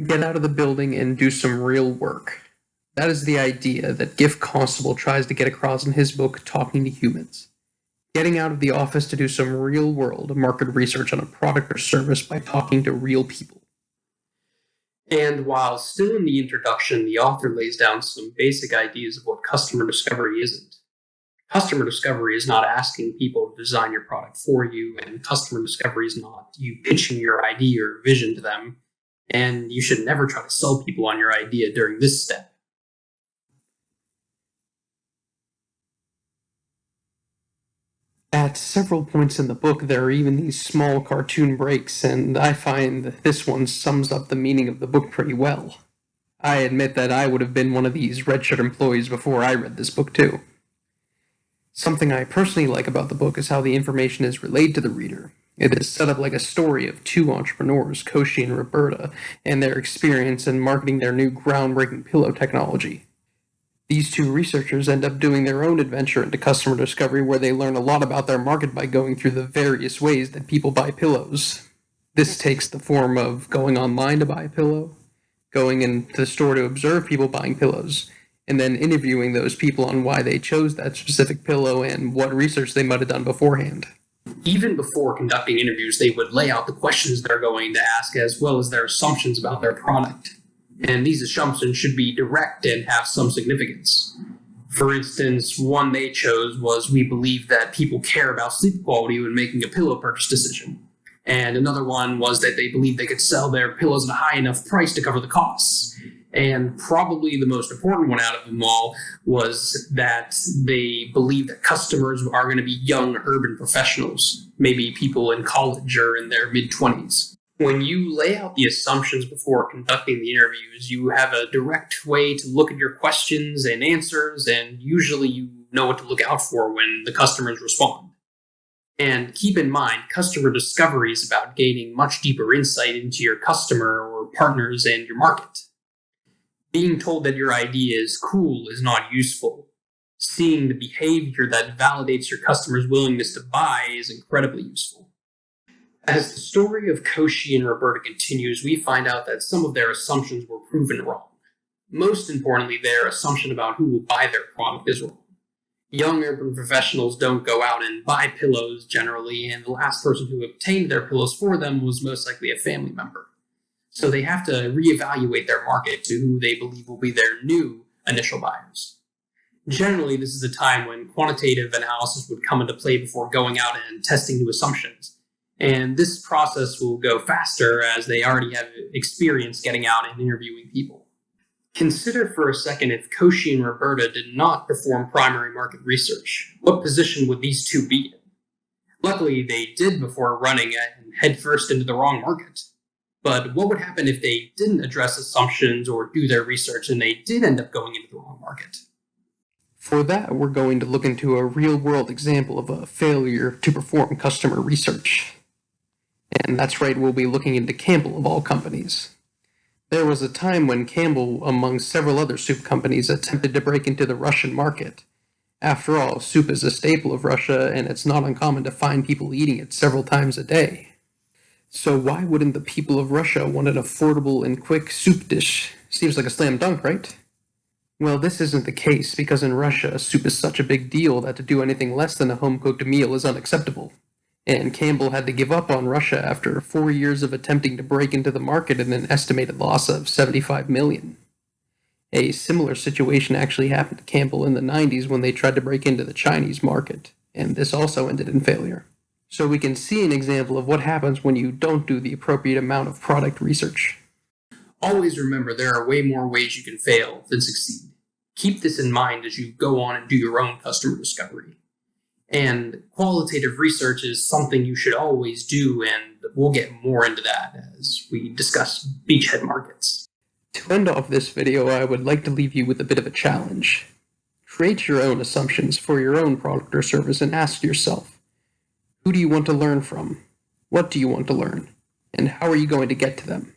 Get out of the building and do some real work. That is the idea that Giff Constable tries to get across in his book, Talking to Humans. Getting out of the office to do some real world market research on a product or service by talking to real people. And while still in the introduction, the author lays down some basic ideas of what customer discovery isn't. Customer discovery is not asking people to design your product for you, and customer discovery is not you pitching your idea or vision to them. And you should never try to sell people on your idea during this step. At several points in the book, there are even these small cartoon breaks, and I find that this one sums up the meaning of the book pretty well. I admit that I would have been one of these redshirt employees before I read this book, too. Something I personally like about the book is how the information is relayed to the reader. It is set up like a story of two entrepreneurs, Koshi and Roberta, and their experience in marketing their new groundbreaking pillow technology. These two researchers end up doing their own adventure into customer discovery where they learn a lot about their market by going through the various ways that people buy pillows. This takes the form of going online to buy a pillow, going into the store to observe people buying pillows, and then interviewing those people on why they chose that specific pillow and what research they might have done beforehand. Even before conducting interviews, they would lay out the questions they're going to ask as well as their assumptions about their product. And these assumptions should be direct and have some significance. For instance, one they chose was, we believe that people care about sleep quality when making a pillow purchase decision. And another one was that they believe they could sell their pillows at a high enough price to cover the costs. And probably the most important one out of them all was that they believe that customers are going to be young urban professionals, maybe people in college or in their mid-20s. When you lay out the assumptions before conducting the interviews, you have a direct way to look at your questions and answers, and usually you know what to look out for when the customers respond. And keep in mind, customer discovery is about gaining much deeper insight into your customer or partners and your market. Being told that your idea is cool is not useful. Seeing the behavior that validates your customer's willingness to buy is incredibly useful. As the story of Koshi and Roberta continues, we find out that some of their assumptions were proven wrong. Most importantly, their assumption about who will buy their product is wrong. Young urban professionals don't go out and buy pillows generally, and the last person who obtained their pillows for them was most likely a family member. So they have to reevaluate their market to who they believe will be their new initial buyers. Generally, this is a time when quantitative analysis would come into play before going out and testing new assumptions. And this process will go faster as they already have experience getting out and interviewing people. Consider for a second if Koshi and Roberta did not perform primary market research. What position would these two be in? Luckily, they did before running headfirst into the wrong market. But what would happen if they didn't address assumptions or do their research and they did end up going into the wrong market? For that, we're going to look into a real-world example of a failure to perform customer research. And that's right, we'll be looking into Campbell of all companies. There was a time when Campbell, among several other soup companies, attempted to break into the Russian market. After all, soup is a staple of Russia, and it's not uncommon to find people eating it several times a day. So why wouldn't the people of Russia want an affordable and quick soup dish? Seems like a slam dunk, right? Well, this isn't the case, because in Russia, soup is such a big deal that to do anything less than a home-cooked meal is unacceptable. And Campbell had to give up on Russia after 4 years of attempting to break into the market at an estimated loss of $75 million. A similar situation actually happened to Campbell in the 90s when they tried to break into the Chinese market, and this also ended in failure. So we can see an example of what happens when you don't do the appropriate amount of product research. Always remember there are way more ways you can fail than succeed. Keep this in mind as you go on and do your own customer discovery. And qualitative research is something you should always do, and we'll get more into that as we discuss beachhead markets. To end off this video, I would like to leave you with a bit of a challenge. Create your own assumptions for your own product or service and ask yourself, who do you want to learn from? What do you want to learn? And how are you going to get to them?